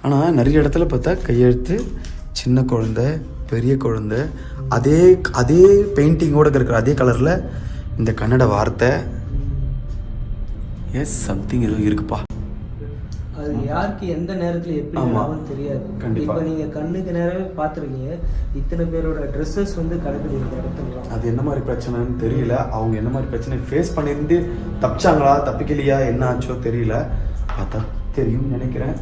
ஆனால் நிறைய இடத்துல பார்த்தா கையெழுத்து சின்ன குழந்தை பெரிய குழந்தை அதே அதே பெயிண்டிங்கோடு இருக்கிற அதே கலரில் இந்த கன்னட வார்த்தை. எஸ் சம்திங் எதுவும் இருக்குப்பா. அது யாருக்கு எந்த நேரத்தில் எப்படி ஆகும் தெரியாது. இப்போ நீங்கள் கண்ணுக்கு நேரவே பார்த்துருக்கீங்க இத்தனை பேரோட ட்ரெஸ்ஸஸ் வந்து கிடக்குது இந்த இடத்துல. அது என்ன மாதிரி பிரச்சனைன்னு தெரியல. அவங்க என்ன மாதிரி பிரச்சனை ஃபேஸ் பண்ணியிருந்து தப்பிச்சாங்களா தப்பிக்கலையா என்ன ஆச்சோ தெரியல. பார்த்தா தெரியும்னு நினைக்கிறேன்.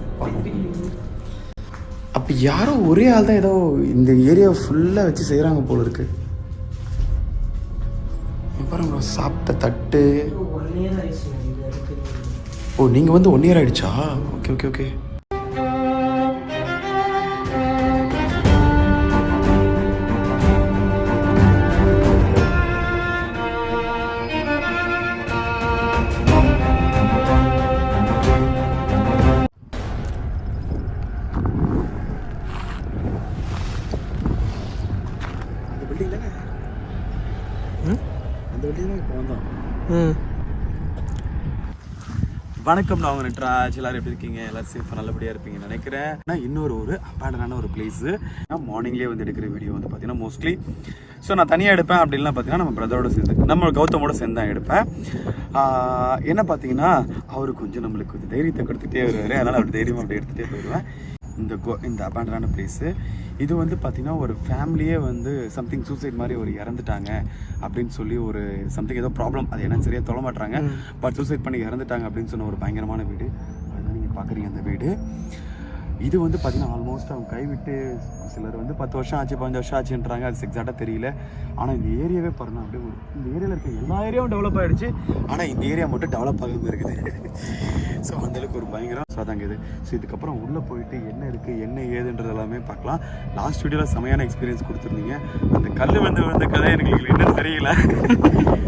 அப்போ யாரோ ஒரே ஆள் தான் ஏதோ இந்த ஏரியா ஃபுல்லாக வச்சு செய்கிறாங்க போல இருக்கு. பாருங்க சாப்பிட்ட தட்டு. ஓ நீங்கள் வந்து 1 இயர் ஆகிடுச்சா? Okay okay okay. அந்த பில்டிங் தானே? அந்த பில்டிங் தான் இப்போ வந்தோம். வணக்கம், நான் உங்கள் நட்ராஜ். எல்லோரும் எப்படி இருக்கீங்க? எல்லோரும் சேஃபாக நல்லபடியாக இருப்பீங்கன்னு நினைக்கிறேன். நான் இன்னொரு ஒரு அபேண்டனான ஒரு பிளேஸு. நான் மார்னிங்லேயே வந்து எடுக்கிற வீடியோ வந்து பார்த்தீங்கன்னா மோஸ்ட்லி நான் தனியாக எடுப்பேன். அப்படின்லாம் பார்த்தீங்கன்னா நம்ம பிரதரோட சேர்ந்து நம்ம கௌதமோட சேர்ந்து தான் எடுப்பேன். என்ன பார்த்தீங்கன்னா அவர் கொஞ்சம் நம்மளுக்கு கொஞ்சம் தைரியத்தை கொடுத்துட்டே வருவார். அதனால் அவர் தைரியமாக அப்படி எடுத்துகிட்டே போயிடுவேன். இந்த அபேண்டனான பிளேஸு இது வந்து பார்த்திங்கன்னா ஒரு ஃபேமிலியே வந்து சம்திங் சூசைட் மாதிரி ஒரு இறந்துட்டாங்க அப்படின்னு சொல்லி ஒரு சம்திங் ஏதோ ப்ராப்ளம், அது என்னன்னு சரியாக தொலை மாட்டுறாங்க. பட் சூசைட் பண்ணி இறந்துட்டாங்க அப்படின்னு சொன்ன ஒரு பயங்கரமான வீடு. அதுதான் நீங்கள் பார்க்குறீங்க அந்த வீடு. இது வந்து பார்த்திங்கன்னா ஆல்மோஸ்ட் அவங்க கைவிட்டு சிலர் வந்து 10 வருஷம் ஆச்சு 15 வருஷம் ஆச்சுன்றாங்க. அது எக்ஸாக்டாக தெரியல. ஆனால் இந்த ஏரியாவே பாருங்கள் அப்படியே இந்த ஏரியாவில் இருக்க எல்லா ஏரியாவும் டெவலப் ஆகிடுச்சு. ஆனால் இந்த ஏரியா மட்டும் டெவலப் ஆகாமல் இருக்குது. ஸோ அந்தளவுக்கு ஒரு பயங்கரம் அதாங்க இது. ஸோ இதுக்கப்புறம் உள்ளே போயிட்டு என்ன இருக்குது என்ன ஏதுன்றது எல்லாமே பார்க்கலாம். லாஸ்ட் வீடியோவில் செமையான எக்ஸ்பீரியன்ஸ் கொடுத்துருந்தீங்க. அந்த கல் வந்து கதை எனக்கு என்னன்னு தெரியல.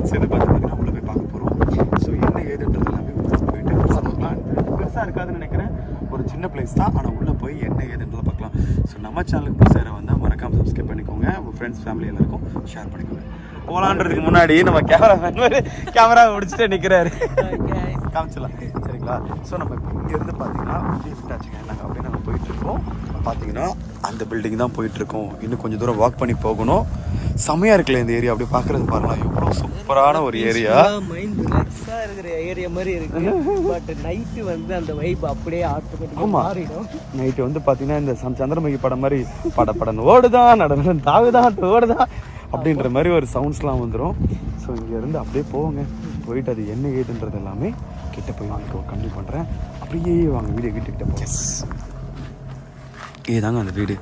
ஸோ இதை பார்த்தீங்கன்னா உள்ளே போய் பார்க்க போகிறோம். ஸோ என்ன ஏதுன்றது எல்லாமே உள்ளே போயிட்டு பார்க்கலாம். பெருசாக இருக்காதுன்னு நினைக்கிறேன். ஒரு சின்ன பிளேஸ் தான். ஆனால் உள்ளே போய் என்ன ஏதுன்றதை பார்க்கலாம். ஸோ நம்ம சேனலுக்கு புதுசாக வந்தால் மறக்காமல் சப்ஸ்கிரைப் பண்ணிக்கோங்க. உங்கள் ஃப்ரெண்ட்ஸ் ஃபேமிலி எல்லாருக்கும் ஷேர் பண்ணிக்கோங்க. போகலான்றதுக்கு முன்னாடி நம்ம கேமரா முடிச்சுட்டு நிற்கிறாரு. காமிச்சிடலாம் சரிங்களா? ஸோ நம்ம இப்போ இங்கேருந்து பார்த்தீங்கன்னா விட்டாச்சுங்க நாங்கள் அப்படியே நம்ம போயிட்டுருக்கோம். பார்த்தீங்கன்னா அந்த பில்டிங் தான் போயிட்டுருக்கோம். இன்னும் கொஞ்சம் தூரம் வாக் பண்ணி போகணும். செமையாக இருக்குல்ல இந்த ஏரியா. அப்படி பார்க்குறது பாருங்களா எவ்வளோ சூப்பரான ஒரு ஏரியா. மைண்ட் ரிலாக்ஸாக இருக்கிற ஏரியா மாதிரி இருக்குது. பட் நைட்டு வந்து அந்த வைப் அப்படியே ஆட்டோமேட்டிக்காக மாறிடும். நைட்டு வந்து பார்த்தீங்கன்னா இந்த சந்திரமுகி படம் மாதிரி படப்படன்னு ஓடுதான் நடனம் தாவுதான் ஓடுதான் அப்படின்ற மாதிரி ஒரு சவுண்ட்ஸ்லாம் வந்துடும். ஸோ இங்கேருந்து அப்படியே போவோங்க. போயிட்டு அது என்ன ஏதுன்றது எல்லாமே கிட்ட போய் வாங்கிக்கோ கம்மி பண்ணுறேன். அப்படியே வாங்க வீடியோ கிட்ட போங்க. இதுதாங்க அந்த வீடு.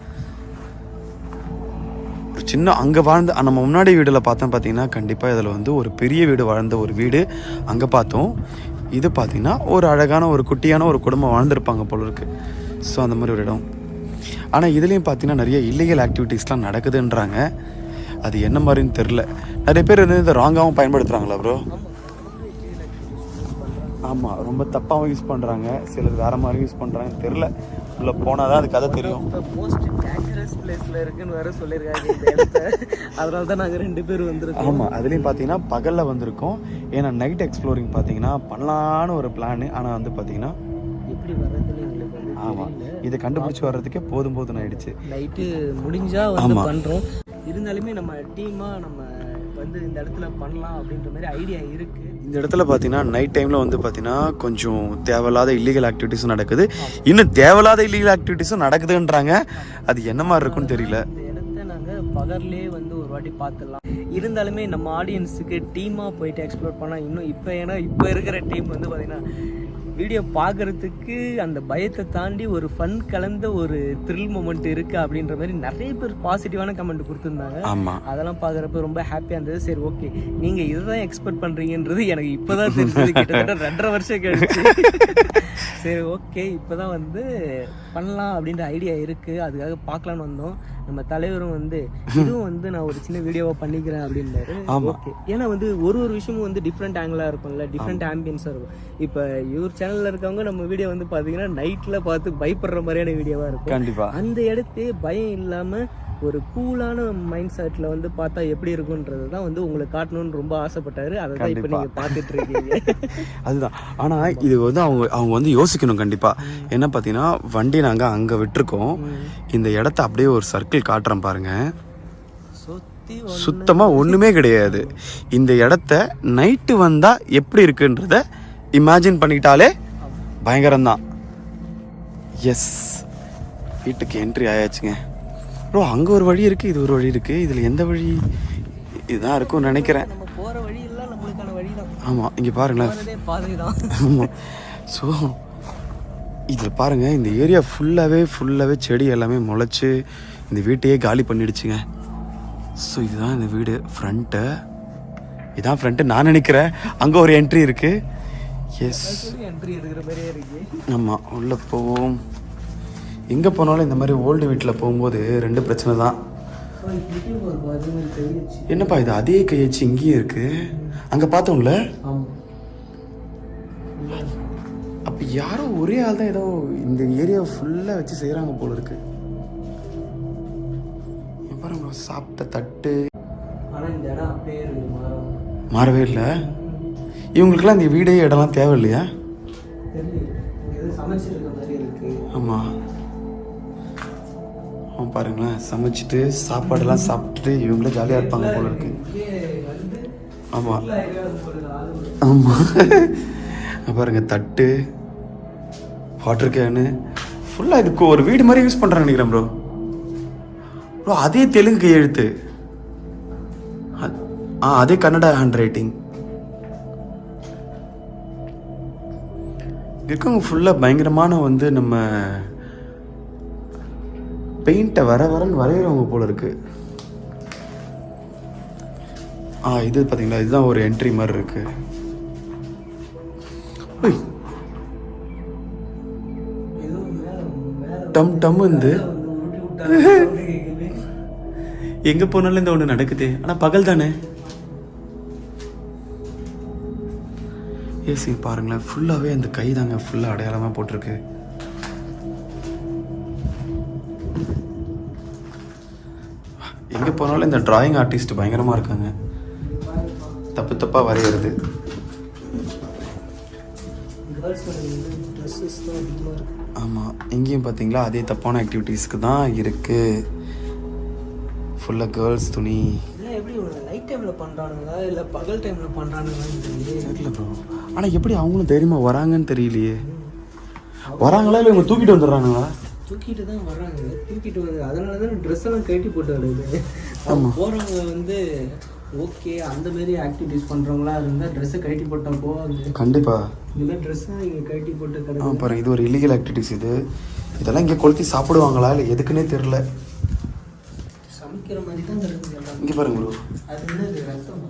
ஒரு சின்ன அங்கே வாழ்ந்த நம்ம முன்னாடி வீடில் பார்த்தோம் பார்த்தீங்கன்னா கண்டிப்பாக இதில் வந்து ஒரு பெரிய வீடு வாழ்ந்த ஒரு வீடு அங்கே பார்த்தோம். இது பார்த்தீங்கன்னா ஒரு அழகான ஒரு குட்டியான ஒரு குடும்பம் வாழ்ந்துருப்பாங்க போல இருக்குது. ஸோ அந்த மாதிரி ஒரு இடம். ஆனால் இதுலேயும் பார்த்தீங்கன்னா நிறைய இல்லீகல் ஆக்டிவிட்டீஸ்லாம் நடக்குதுன்றாங்க. அது என்ன மாதிரின்னு தெரில. நிறைய பேர் வந்து இதை ராங்காகவும் பயன்படுத்துகிறாங்களா ப்ரோ? ஆமாம், ரொம்ப தப்பாகவும் யூஸ் பண்ணுறாங்க. சிலர் வேறு மாதிரி யூஸ் பண்ணுறாங்கன்னு தெரில. உள்ளே போனால் தான் அது கதை தெரியும். மோஸ்ட் டேஞ்சரஸ் பிளேஸில் இருக்குன்னு வேறு சொல்லியிருக்காங்க. அதனால தான் நாங்கள் 2 பேர் வந்துருக்கோம். ஆமாம், அதுலேயும் பார்த்தீங்கன்னா பகலில் வந்திருக்கோம். ஏன்னா நைட் எக்ஸ்ப்ளோரிங் பார்த்தீங்கன்னா பண்ணலான்னு ஒரு பிளான். ஆனால் வந்து பார்த்தீங்கன்னா எப்படி வர்றதுன்னு எங்களுக்கு வந்து ஆமாம் இதை கண்டுபிடிச்சி வர்றதுக்கே போதும் ஆயிடுச்சு. நைட்டு முடிஞ்சால் வந்து பண்ணுறோம். இருந்தாலுமே நம்ம டீமாக நம்ம வந்து இந்த இடத்துல பண்ணலாம் அப்படின்ற மாதிரி ஐடியா இருக்குது. இந்த இடத்துல பார்த்தீங்கன்னா நைட் டைமில் வந்து பார்த்தீங்கன்னா கொஞ்சம் தேவையில்லாத இல்லீகல் ஆக்டிவிட்டீஸும் நடக்குது. இன்னும் தேவையில்லாத இல்லீகல் ஆக்டிவிட்டீஸும் நடக்குதுன்றாங்க. அது என்ன மாதிரி இருக்குன்னு தெரியல. இந்த இடத்த நாங்கள் பகல்லே வந்து ஒரு வாட்டி பார்த்துடலாம். இருந்தாலுமே நம்ம ஆடியன்ஸுக்கு டீமாக போயிட்டு எக்ஸ்ப்ளோர் பண்ணால் இன்னும் இப்போ இருக்கிற டீம் வந்து பார்த்திங்கன்னா வீடியோ பார்க்குறதுக்கு அந்த பயத்தை தாண்டி ஒரு ஃபன் கலந்த ஒரு த்ரில் மொமெண்ட் இருக்குது அப்படின்ற மாதிரி நிறைய பேர் பாசிட்டிவான கமெண்ட் கொடுத்துருந்தாங்க. அதெல்லாம் பார்க்குறப்ப ரொம்ப ஹாப்பியாக இருந்தது. சரி ஓகே, நீங்கள் இதை தான் எக்ஸ்பெக்ட் பண்ணுறீங்கன்றது எனக்கு இப்போ தான் தெரிஞ்சது. கிட்டத்தட்ட 2.5 வருஷம் கழிச்சு. சரி ஓகே, இப்போ தான் வந்து பண்ணலாம் அப்படின்ற ஐடியா இருக்குது. அதுக்காக பார்க்கலான்னு வந்தோம். நம்ம தலைவரும் வந்து இதுவும் வந்து நான் ஒரு சின்ன வீடியோவாக பண்ணிக்கிறேன் அப்படின்னாரு. ஓகே, ஏன்னா வந்து ஒரு விஷயமும் வந்து டிஃப்ரெண்ட் ஆங்கிளாக இருக்கும்ல, டிஃப்ரெண்ட் ஆம்பியன்ஸாக இருக்கும். இப்போ இவர் சேனலில் இருக்கவங்க நம்ம வீடியோ வந்து பார்த்தீங்கன்னா நைட்டில் பார்த்து பயப்படுற மாதிரியான வீடியோவாக இருக்கும். கண்டிப்பாக அந்த இடத்தே பயம் இல்லாமல் ஒரு கூலான மைண்ட் செட்டில் வந்து பார்த்தா எப்படி இருக்குன்றது தான் வந்து உங்களுக்கு காட்டணும்னு ரொம்ப ஆசைப்பட்டாரு. அதை தான் இப்போ நீங்கள் பார்த்துட்டு இருக்கீங்க. அதுதான். ஆனால் இது வந்து அவங்க வந்து யோசிக்கணும் கண்டிப்பாக. என்ன பார்த்தீங்கன்னா வண்டி நாங்கள் அங்கே விட்டுருக்கோம். இந்த இடத்த அப்படியே ஒரு சர்க்கிள் காட்டுறோம் பாருங்கள். சுத்தமாக ஒன்றுமே கிடையாது. இந்த இடத்த நைட்டு வந்தால் எப்படி இருக்குன்றத இமேஜின் பண்ணிக்கிட்டாலே பயங்கரம்தான். எஸ், வீட்டுக்கு என்ட்ரி ஆயாச்சுங்க ப்ரோ. அங்கே ஒரு வழி இருக்குது, இது ஒரு வழி இருக்குது. இதில் எந்த வழி? இதுதான் இருக்கும்னு நினைக்கிறேன். நம்ம போகிற வழி எல்லாம் நம்மளுக்கான வழி தான். ஆமாம், இங்கே பாருங்களேன். பாதை தான். ஆமாம். ஸோ இதில் பாருங்கள், இந்த ஏரியா ஃபுல்லாகவே செடி எல்லாமே முளைச்சி இந்த வீட்டையே காலி பண்ணிடுச்சுங்க. ஸோ இதுதான் இந்த வீடு ஃப்ரண்ட்டு. இதான் ஃப்ரண்ட்டு நான் நினைக்கிறேன். அங்கே ஒரு என்ட்ரி இருக்குது. எஸ், என்ட்ரி இருக்கிற மாதிரியே இருக்கு. ஆமாம், உள்ளே போவோம். எங்கே போனாலும் இந்த மாதிரி ஓல்டு வீட்டில் போகும்போது 2 பிரச்சனை தான். என்னப்பா இது அதே கையச்சு இங்கேயும் இருக்குது. அங்கே பார்த்தோம்ல, அப்போ யாரோ ஒரே ஆள் தான் ஏதோ இந்த ஏரியா ஃபுல்லாக வச்சு செய்கிறாங்க போல இருக்கு. பாருங்க, சாப்பிட்ட தட்டு மாறவே இல்லை. இவங்களுக்குலாம் இந்த வீடே இடம்லாம் தேவை இல்லையா? ஆமாம் ஆமாம், பாருங்களேன், சமைச்சிட்டு சாப்பாடெல்லாம் சாப்பிட்டுட்டு இவங்களே ஜாலியாக இருப்பாங்க போல இருக்கு. ஆமாம் ஆமாம், பாருங்க, தட்டு, வாட்டர் கேனு ஃபுல்லாக இதுக்கு ஒரு வீடு மாதிரி யூஸ் பண்ணுறேன்னு நினைக்கிறேன் ப்ரோ. ப்ரோ அதே தெலுங்கு கையெழுத்து, அதே கன்னடா ஹேண்ட் ரைட்டிங் இருக்கவங்க ஃபுல்லாக பயங்கரமான வந்து நம்ம பெயிண்ட்டை வரன்னு வரைகிறவங்க போல இருக்கு. இது பார்த்தீங்களா, இதுதான் ஒரு என்ட்ரி மாதிரி இருக்கு. டம் டம் வந்து எங்கே போனாலும் இந்த ஒன்று நடக்குது. ஆனால் பகல் தானே. ஏசி பாருங்களேன், ஃபுல்லாகவே அந்த கை தாங்க ஃபுல்லாக அடையாளமாக போட்டிருக்கு. எங்கே போனாலும் இந்த டிராயிங் ஆர்டிஸ்ட் பயங்கரமாக இருக்காங்க. தப்பாக வரைகிறது. ஆமாம், எங்கேயும் பார்த்தீங்களா அதே தப்பான ஆக்டிவிட்டீஸ்க்கு தான் இருக்குது. ஃபுல்லாக கேர்ள்ஸ் துணி. எப்படி நைட் டைமில் பண்ணுறானுங்களா இல்லை பகல் டைமில் பண்ணுறானுங்களான்னு தெரியல ப்ரோ. ஆனால் எப்படி அவங்களும் தைரியமாக வராங்கன்னு தெரியலையே. வராங்களா இல்லை இவங்க தூக்கிட்டு வந்துடுறாங்களா? தூக்கிட்டு தான் வர்றாங்க. தூக்கிட்டு வந்து அதனால தான் ட்ரெஸ் எல்லாம் கட்டி போட்டு வருது. போகிறவங்க வந்து ஓகே அந்த மாதிரி ஆக்டிவிட்டிஸ் பண்ணுறவங்களா இருந்தால் ட்ரெஸ்ஸை கட்டி போட்டால் போவாங்க. கண்டிப்பாக. இந்த ட்ரெஸ்ஸை இங்கே கட்டி போட்டு கிடையாது. பாருங்க, இது ஒரு இல்லீகல் ஆக்டிவிட்டிஸ். இதெல்லாம் இங்கே கொளுத்தி சாப்பிடுவாங்களா இல்லை எதுக்குன்னே தெரில. சமைக்கிற மாதிரி தான் இருக்குது. இங்கே பாருங்க ப்ரோ, அது என்னது ரத்தம்?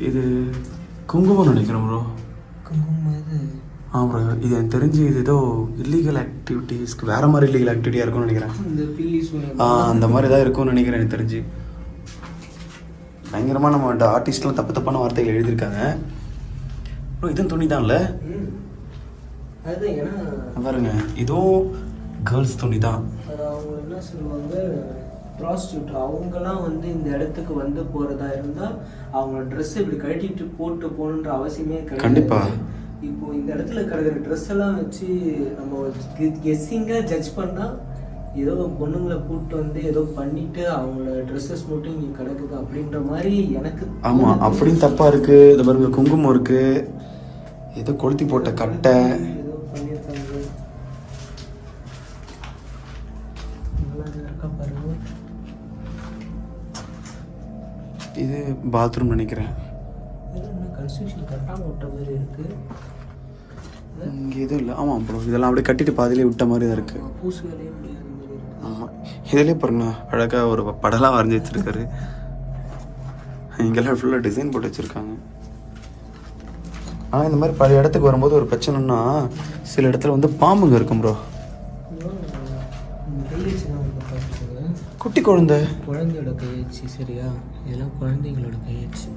இது குங்குமம் நினைக்கிறேன் ப்ரோ. குங்குமம் இது? ப்ரோ, இது எனக்கு தெரிஞ்சு இது ஏதோ இல்லீகல் ஆக்டிவிட்டீஸ்க்கு வேறு மாதிரி இல்லீகல் ஆக்டிவிட்டியாக இருக்கும்னு நினைக்கிறேன். அந்த மாதிரி தான் இருக்கும்னு நினைக்கிறேன் எனக்கு தெரிஞ்சு. பயங்கரமாக நம்ம ஆர்டிஸ்ட்லாம் தப்பான வார்த்தைகள் எழுதியிருக்காங்க. ப்ரோ இதுவும் துணி தான்ல? பாருங்க, இதுவும் கேர்ள்ஸ் துணி தான். அவங்க என்ன சொல்லுவாங்க, ப்ராஸ்டியூட். அவங்கெல்லாம் வந்து இந்த இடத்துக்கு வந்து போகிறதா இருந்தால் அவங்க ட்ரெஸ் இப்படி கட்டிட்டு போட்டு போகணுன்ற அவசியமே கிடையாது. கண்டிப்பாக. இப்போ இந்த இடத்துல கிடக்கிற ட்ரெஸ் எல்லாம் வச்சு நம்ம கெஸ்ஸிங்காக ஜட்ஜ் பண்ணால் ஏதோ பொண்ணுங்களை கூப்பிட்டு வந்து ஏதோ பண்ணிட்டு அவங்களோட ட்ரெஸ்ஸஸ் மட்டும் இங்கே கிடக்குது அப்படின்ற மாதிரி எனக்கு. ஆமாம், அப்படின்னு தப்பாக இருக்குது. இது பாருங்க, குங்குமம் இருக்குது, ஏதோ கொளுத்தி போட்ட கட்டை ஏதோ பண்ணியிருக்காங்க. இது பாத்ரூம் நினைக்கிறேன். கன்ஸ்ட்ரக்ஷன் கட்டாமல் விட்ட மாதிரி இருக்குது. இங்கே எதுவும் இல்லை. ஆமாம் ப்ரோ, இதெல்லாம் அப்படியே கட்டிட்டு பாதிலே விட்ட மாதிரி தான் இருக்குது. பூசு வேலையே முடியாத மாதிரி இருக்குது. ஆமாம், இதிலே பாருங்கண்ணா அழகாக ஒரு படம்லாம் வரைஞ்சி வச்சுருக்காரு. இங்கெல்லாம் ஃபுல்லாக டிசைன் போட்டு வச்சுருக்காங்க. ஆனால் இந்த மாதிரி பழைய இடத்துக்கு வரும்போது ஒரு பிரச்சனைன்னா சில இடத்துல வந்து பாம்புங்க இருக்கும் ப்ரோ. குட்டி குழந்தையோட கையச்சு. சரியா, இதெல்லாம் குழந்தைங்களோட கையச்சு.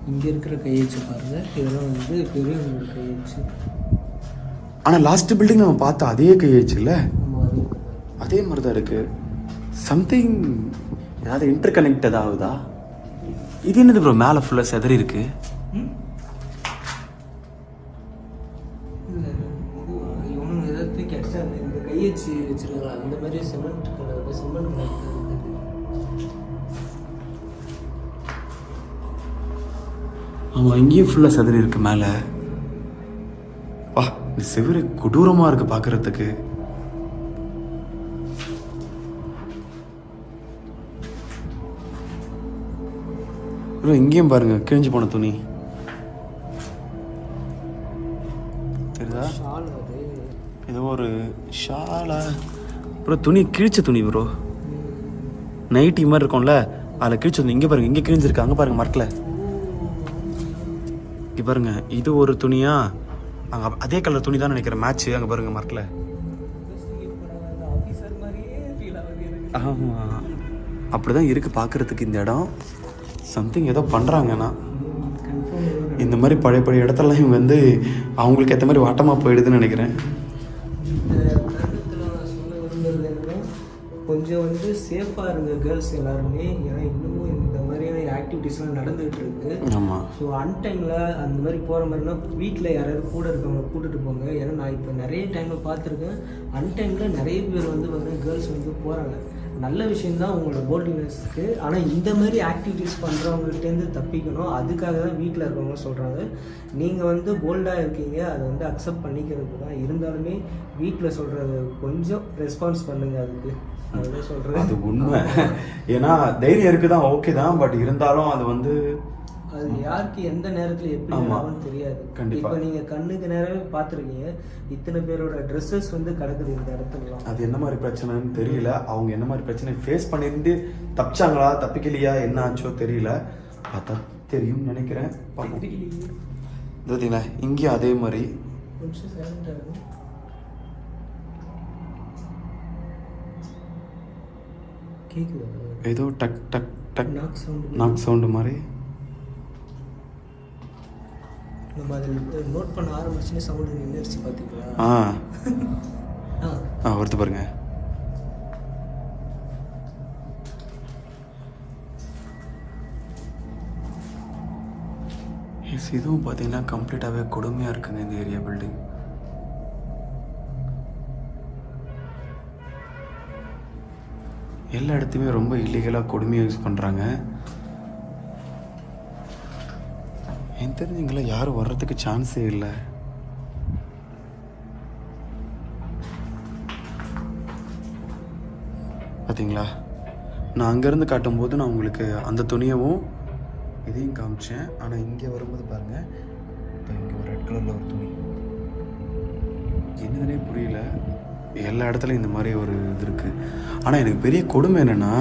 இங்கே இருக்கிற கையச்சு பாருங்க, இதெல்லாம் வந்து பெரியவங்களோட கையச்சு. ஆனால் லாஸ்ட் பில்டிங் நம்ம பார்த்தா அதே கையச்சு இல்லை? ஆமாம், அதே மாதிரி தான் இருக்குது. சம்திங் ஏதாவது இன்டர் கனெக்டட் ஆகுதா? இது என்னது ப்ரோ மேலே ஃபுல்லாக செதறி இருக்கு? இந்த கையச்சு வச்சிருக்கலாம் அந்த மாதிரி சிமெண்ட் ஆமாம், இங்கேயும் ஃபுல்லாக செதறி இருக்கு மேலே. வா, இந்த செவரு கொடூரமாக இருக்குது பார்க்குறதுக்கு. இங்கேயும் பாருங்க கிழிஞ்சு போன துணி தெரியுதா? ஏதோ ஒரு ஷாலா ப்ரோ, துணி கிழிச்ச துணி ப்ரோ, நைட்டி மாதிரி இருக்கும்ல அதில் கிழிச்ச துணி. இங்கே பாருங்க, இங்கே கிழிஞ்சிருக்கு. அங்கே பாருங்க மரத்தில், இங்கே பாருங்க. இது ஒரு துணியா? அங்கே அதே கலர் துணி தான் நினைக்கிறேன், மேட்ச்சு. அங்கே பாருங்க மரத்தில். ஆமாம், அப்படிதான் இருக்குது பார்க்குறதுக்கு இந்த இடம். சம்திங் ஏதோ பண்ணுறாங்கன்னா இந்த மாதிரி பழைய பழைய இடத்துலலாம் இவங்க வந்து அவங்களுக்கு ஏற்ற மாதிரி வாட்டமாக போயிடுதுன்னு நினைக்கிறேன். கொஞ்சம் வந்து சேஃபாக இருங்க கேர்ள்ஸ் எல்லாருமே. ஏன்னா இன்னமும் இந்த மாதிரியான ஆக்டிவிட்டீஸ்லாம் நடந்துகிட்டு இருக்கு. ஆமாம். ஸோ அன்டைமில் அந்த மாதிரி போகிற மாதிரினா வீட்டில் யாராவது கூட இருக்கவங்க கூட்டிகிட்டு போங்க. ஏன்னா நான் இப்போ நிறைய டைமில் பார்த்துருக்கேன், அன்டைமில் நிறைய பேர் வந்து பார்த்தீங்கன்னா கேர்ள்ஸ் வந்து போகிறாங்க. நல்ல விஷயந்தான் உங்களோட போல்டினஸ்க்கு. ஆனால் இந்த மாதிரி ஆக்டிவிட்டீஸ் பண்ணுறவங்ககிட்டேருந்து தப்பிக்கணும். அதுக்காக தான் வீட்டில் இருக்கவங்க சொல்கிறாங்க. நீங்கள் வந்து போல்டாக இருக்கீங்க, அதை வந்து அக்செப்ட் பண்ணிக்கிறதுக்கு தான். இருந்தாலுமே வீட்டில் சொல்கிறது கொஞ்சம் ரெஸ்பான்ஸ் பண்ணுங்கள். அதுக்கு அதுதான் சொல்கிறேன். அது உண்மை. ஏன்னா தைரியம் இருக்குதான், ஓகே தான். பட் இருந்தாலும் அது வந்து அது யாருக்கு எந்த நேரத்தில் எப்படி ஆகும்னு தெரியாது. இப்போ நீங்கள் கண்ணுக்கு நேரவே பார்த்துருக்கீங்க, இத்தனை பேரோட ட்ரெஸ்ஸஸ் வந்து கிடக்குது இந்த இடத்துலலாம். அது என்ன மாதிரி பிரச்சனைன்னு தெரியல. அவங்க என்ன மாதிரி பிரச்சனை ஃபேஸ் பண்ணியிருந்து தப்பிச்சாங்களா தப்பிக்கலையா என்ன ஆச்சோ தெரியல. பார்த்தா தெரியும் நினைக்கிறேன். பார்த்தீங்களா இங்கேயும் அதே மாதிரி ஏதோ டக் டக் டக் நாக் சவுண்டு மாதிரி. நம்ம அதில் நோட் பண்ண ஆரம்பிச்சுன்னு சவுண்டு நின்றுச்சு பார்த்தீங்களா? வருது பாருங்க. இதுவும் பார்த்தீங்கன்னா கம்ப்ளீட்டாகவே கொடுமையாக இருக்குங்க இந்த ஏரியா பில்டிங். எல்லா இடத்துலையுமே ரொம்ப இல்லீகலாக கொடுமையாக யூஸ் பண்ணுறாங்க. எனக்கு தெரிஞ்சுங்களா யாரும் வர்றதுக்கு சான்ஸே இல்லை. பார்த்தீங்களா, நான் அங்கேருந்து காட்டும்போது நான் உங்களுக்கு அந்த துணியவும் இதையும் காமிச்சேன். ஆனால் இங்கே வரும்போது பாருங்கள், இப்போ இங்கே ஒரு ரெட் கலரில் ஒரு துணி என்னதுனே புரியல. எல்லா இடத்துலையும் இந்த மாதிரி ஒரு இது இருக்குது. ஆனால் எனக்கு பெரிய கொடுமை என்னென்னா,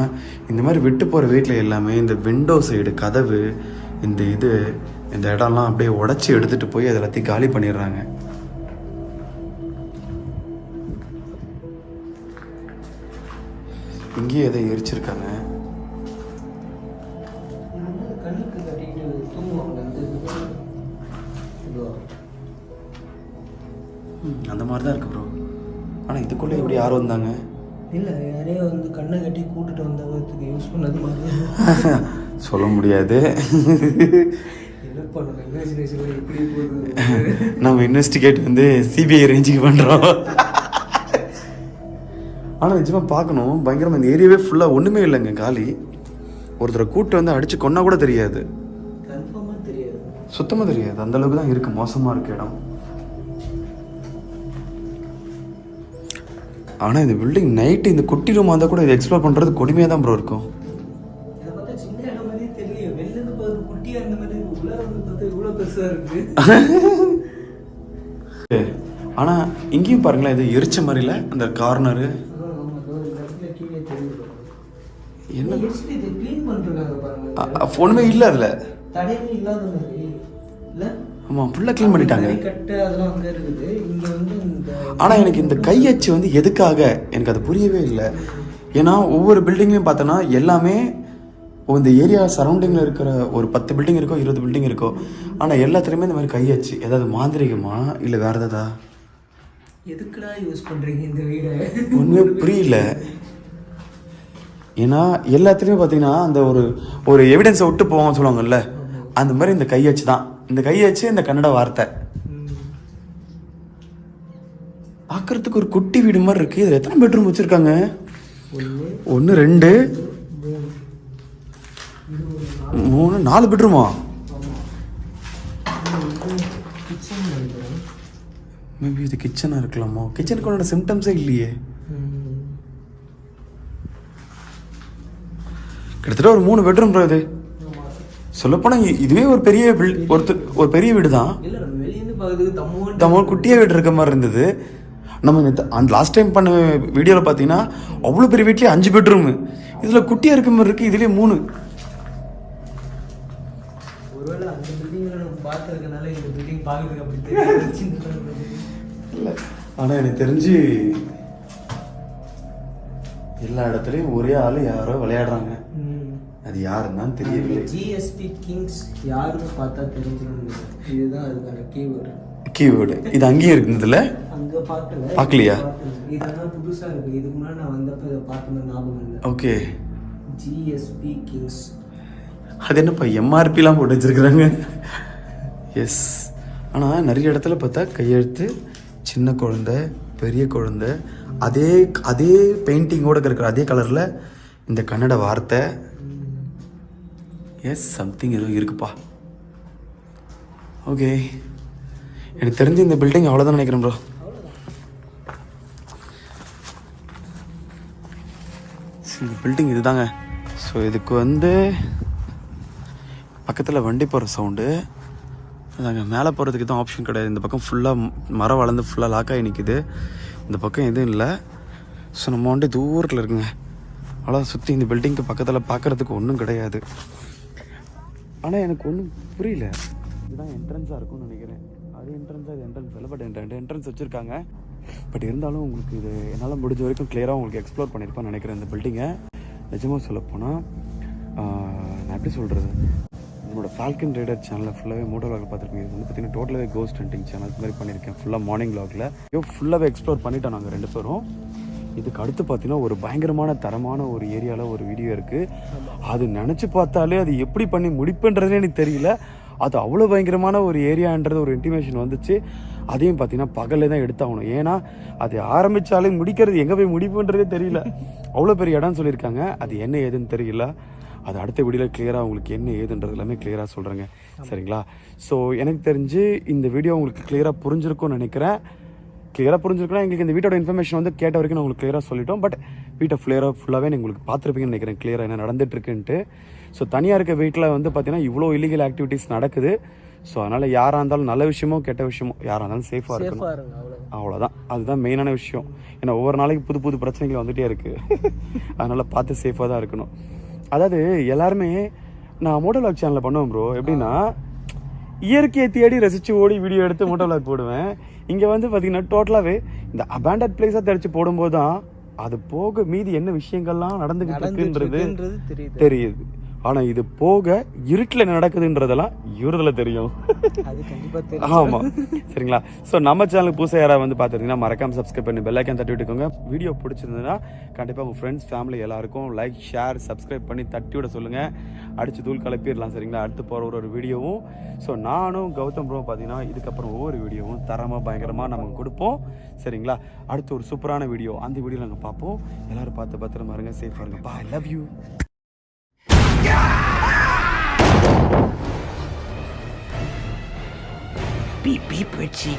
இந்த மாதிரி விட்டு போகிற வீட்டில் எல்லாமே இந்த விண்டோ சைடு கதவு இந்த இடம்லாம் அப்படியே உடச்சி எடுத்துகிட்டு போய் அதை எல்லாத்தையும் காலி பண்ணிடுறாங்க. இங்கேயே எதை எரிச்சிருக்காங்க. அந்த மாதிரி தான் இருக்கு ப்ரோ. ஆனால் இதுக்குள்ளே எப்படி யார் வந்தாங்க? இல்லை, யாரையோ வந்து கண்ணை கட்டி கூட்டிட்டு வந்ததுக்கு யூஸ் பண்ணது மாதிரி சொல்ல முடியாது. என்ன பண்ணணும், இமேஜினேஷன் எப்படி போகுது. நம்ம இன்வெஸ்டிகேட் வந்து சிபிஐ ரேஞ்சுக்கு பண்ணுறோம். ஆனால் நிஜமாக பார்க்கணும், பயங்கரமாக இந்த ஏரியாவே ஃபுல்லாக ஒன்றுமே இல்லைங்க, காலி. ஒருத்தரை கூப்பிட்டு வந்து அடித்து கொன்னா கூட தெரியாது, கன்ஃபார்மாக தெரியாது, சுத்தமாக தெரியாது. அந்தளவுக்கு தான் இருக்குது, மோசமாக இருக்குது இடம். ஆனால் இந்த பில்டிங் நைட்டு இந்த குட்டி ரூம் வந்தால் கூட இதை எக்ஸ்ப்ளோர் பண்ணுறது கொடுமையாக தான் ப்ரோ இருக்கும். இதை பார்த்தா சின்ன இடம் மாதிரி தெரியல, வெளில பார்த்து குட்டியாக இருந்த மாதிரி, உள்ள வந்து பார்த்தா இவ்வளோ பெருசாக இருக்குது. ஆனால் இங்கேயும் பாருங்களேன், இது எரிச்ச மாதிரில அந்த கார்னரு என்ன ஒன்றுமே இல்லை அதில், தடையே இல்லாத மாதிரி இல்லை. ஆமாம், ஃபுல்லாக க்ளீன் பண்ணிட்டாங்க. கட்டு அதெல்லாம் அங்கே இருக்குது. இங்கே வந்து ஆனால் எனக்கு இந்த கையச்சு வந்து எதுக்காக எனக்கு அது புரியவே இல்லை. ஏன்னா ஒவ்வொரு பில்டிங்லையும் பார்த்தோன்னா எல்லாமே இந்த ஏரியா சரௌண்டிங்கில் இருக்கிற ஒரு 10 பில்டிங் இருக்கோ 20 பில்டிங் இருக்கோ, ஆனால் எல்லாத்துலேயுமே இந்த மாதிரி கையச்சு. ஏதாவது மாந்திரிகமா இல்லை வேறு ஏதாவதா? எதுக்குடா யூஸ் பண்றீங்க இந்த வீடை? ஒன்றுமே புரியல. ஏன்னா எல்லாத்துலேயும் பார்த்தீங்கன்னா அந்த ஒரு எவிடன்ஸை விட்டு போவாங்க சொல்லுவாங்கல்ல, அந்த மாதிரி இந்த கையச்சு தான். இந்த கையச்சு இந்த கன்னட வார்த்தை பார்க்கறதுக்கு ஒரு குட்டி வீடு மாதிரி இருக்கு. இதில் எத்தனை பெட்ரூம் வச்சிருக்காங்க? 1 2 3 4 பெட்ரூமா? மேபி இது கிச்சனாக இருக்கலாமா? கிச்சனுக்கு சிம்டம்ஸே இல்லையே. கிட்டத்தட்ட ஒரு 3 பெட்ரூம் இது. சொல்லப்போனால் இதுவே ஒரு பெரிய ஒரு பெரிய வீடு தான். குட்டியாக வீடு இருக்க மாதிரி இருந்தது. நம்ம அந்த லாஸ்ட் டைம் பண்ண வீடியோவில் பார்த்தீங்கன்னா அவ்வளோ பெரிய வீட்லேயே 5 பெட்ரூமு, இதில் குட்டியாக இருக்க மாதிரி இருக்குது. இதுலேயே 3. ஒருவேளை அந்த பில்டிங்கில் நம்ம பார்த்துருக்கனால இந்த பில்டிங் பார்க்கறதுக்கு அப்படி தெரியும். இல்லை, ஆனால் எனக்கு தெரிஞ்சு எல்லா இடத்துலையும் ஒரே ஆள் யாரோ விளையாடுறாங்க. அது யாருன்னு தெரியவில்லை. ஜிஎஸ்பி கிங்ஸ் யாருன்னு பார்த்தா தெரிஞ்சிடும். இதுதான் அதுக்கான கீவேர்டு. இது அங்கேயும் இருக்குதுல்ல? அங்கே பார்க்கலையா? இதெல்லாம் புதுசாக இருக்குது. இதுக்கு முன்னாடி நான் வந்தப்போ இதை பார்க்கணும் ஞாபகம் இல்லை. Okay, GSP Kings. அது என்னப்பா எம்ஆர்பிலாம் போட்டு வச்சிருக்கிறாங்க? எஸ். ஆனால் நிறைய இடத்துல பார்த்தா கையெழுத்து, சின்ன குழந்தை, பெரிய குழந்தை, அதே பெயிண்டிங்கோடு இருக்கிற அதே கலரில் இந்த கன்னட வார்த்தை. எஸ், சம்திங் எதுவும் இருக்குப்பா. ஓகே, எனக்கு தெரிஞ்சு இந்த பில்டிங் அவ்வளோதான் நினைக்கிறேன் ப்ரோ. இந்த பில்டிங் இதுதாங்க. ஸோ இதுக்கு பக்கத்தில் வண்டி போகிற சவுண்டு அதாங்க. மேலே போகிறதுக்கு தான் ஆப்ஷன் கிடையாது. இந்த பக்கம் ஃபுல்லாக மரம் வளர்ந்து ஃபுல்லாக லாக் ஆகி நிற்கிது. இந்த பக்கம் எதுவும் இல்லை. ஸோ நம்ம வண்டி தூரத்தில் இருக்குங்க. அவ்வளோ சுற்றி இந்த பில்டிங்க்கு பக்கத்தில் பார்க்குறதுக்கு ஒன்றும் கிடையாது. ஆனால் எனக்கு ஒன்றும் புரியல. இதுதான் என்ட்ரன்ஸாக இருக்கும்னு நினைக்கிறேன். அது என்ட்ரன்ஸாக இது என்ட்ரன்ஸ் இல்லை. பட் 2 என்ட்ரன்ஸ் வச்சுருக்காங்க. பட் இருந்தாலும் உங்களுக்கு இது என்னால் முடிஞ்ச வரைக்கும் கிளியராக உங்களுக்கு எக்ஸ்ப்ளோர் பண்ணியிருப்பேன்னு நினைக்கிறேன் இந்த பில்டிங்கை. நிஜமாக சொல்லப்போனால் நான் எப்படி சொல்கிறது, என்னோட ஃபால்கன் ரைடர் சேனலில் ஃபுல்லாகவே மோட்டோ விளாக் பார்த்துருக்கேன். இது பார்த்தீங்கன்னா டோட்டலாகவே கோஸ்ட் ஹண்டிங் சேனல் மாதிரி பண்ணியிருக்கேன். ஃபுல்லாக மார்னிங் விளாகில் ஃபுல்லாகவே எக்ஸ்ப்ளோர் பண்ணிட்டோம் நாங்கள் 2 பேரும். இதுக்கு அடுத்து பார்த்தீங்கன்னா ஒரு பயங்கரமான தரமான ஒரு ஏரியாவில் ஒரு வீடியோ இருக்குது. அது நினச்சி பார்த்தாலே அது எப்படி பண்ணி முடிப்புன்றதே எனக்கு தெரியல. அது அவ்வளோ பயங்கரமான ஒரு ஏரியான்றது ஒரு இன்டிமேஷன் வந்துச்சு. அதையும் பார்த்தீங்கன்னா பகலில் தான் எடுத்தாகணும். ஏன்னா அது ஆரம்பித்தாலே முடிக்கிறது எங்கே போய் முடிப்புன்றதே தெரியல. அவ்வளோ பெரிய இடம்னு சொல்லியிருக்காங்க. அது என்ன ஏதுன்னு தெரியல. அது அடுத்த வீடியோவில் கிளியராக உங்களுக்கு என்ன ஏதுன்றது எல்லாமே கிளியராக சொல்கிறேங்க. சரிங்களா? ஸோ எனக்கு தெரிஞ்சு இந்த வீடியோ உங்களுக்கு கிளியராக புரிஞ்சிருக்கும்னு நினைக்கிறேன். கிளியராக புரிஞ்சிருக்குன்னா எங்களுக்கு இந்த வீட்டோட இன்ஃபர்மேஷன் கேட்ட வரைக்கும் நான் உங்களுக்கு கிளியராக சொல்லிட்டோம். பட் வீட்டை ஃபுல்லாகவே உங்களுக்கு பார்த்துருப்பீங்கன்னு நினைக்கிறேன் கிளியராக என்ன நடந்துட்டுருக்குன்ட்டு. ஸோ தனியாக இருக்க வீட்டில் பார்த்தீங்கன்னா இவ்வளோ இல்லீகல் ஆக்டிவிட்டீஸ் நடக்குது. ஸோ அதனால் யாராக இருந்தாலும் நல்ல விஷயமோ கெட்ட விஷயமோ யாராக இருந்தாலும் சேஃபாக இருக்கணும். அவ்வளோதான், அதுதான் மெயினான விஷயம். ஏன்னா ஒவ்வொரு நாளைக்கு புது பிரச்சனைகள் வந்துகிட்டே இருக்குது. அதனால் பார்த்து சேஃபாக தான் இருக்கணும். அதாவது எல்லாருமே நான் மோட்டோ விளாக் சேனலில் பண்ணுவேன் ப்ரோ. எப்படின்னா இயற்கையை தேடி ரசித்து ஓடி வீடியோ எடுத்து மோட்டோ விளாக் போடுவேன். இங்கே பார்த்தீங்கன்னா டோட்டலாகவே இந்த அபேண்டட் பிளேஸாக தெரிச்சு போடும்போது தான் அது போக மீதி என்ன விஷயங்கள்லாம் நடந்துகிட்டு இருக்குன்றது தெரியுது. ஆனால் இது போக இருட்டில் நடக்குதுன்றதெல்லாம் இவரதில் தெரியும். ஆமாம், சரிங்களா? ஸோ நம்ம சேனலுக்கு புதுசாக யாராவது பார்த்துருந்தீங்கன்னா மறக்காம சப்ஸ்கிரைப் பண்ணி பெல் ஐக்கான் தட்டி விட்டுக்கோங்க. வீடியோ பிடிச்சிருந்ததுன்னா கண்டிப்பாக உங்கள் ஃப்ரெண்ட்ஸ் ஃபேமிலி எல்லாருக்கும் லைக் ஷேர் சப்ஸ்கிரைப் பண்ணி தட்டி விட சொல்லுங்கள். அடித்து தூள் கலப்பிடலாம். சரிங்களா? அடுத்து போகிற ஒரு வீடியோவும் ஸோ நானும் கௌதம் ப்ரோ பார்த்தீங்கன்னா இதுக்கப்புறம் ஒவ்வொரு வீடியோவும் தரமாக பயங்கரமாக நமக்கு கொடுப்போம். சரிங்களா? அடுத்து ஒரு சூப்பரான வீடியோ, அந்த வீடியோவில் நாங்கள் பார்ப்போம். எல்லோரும் பார்த்து பத்திரமா இருங்க, சேஃபாக இருங்க. பா, I love you. Beep, beep, Richie.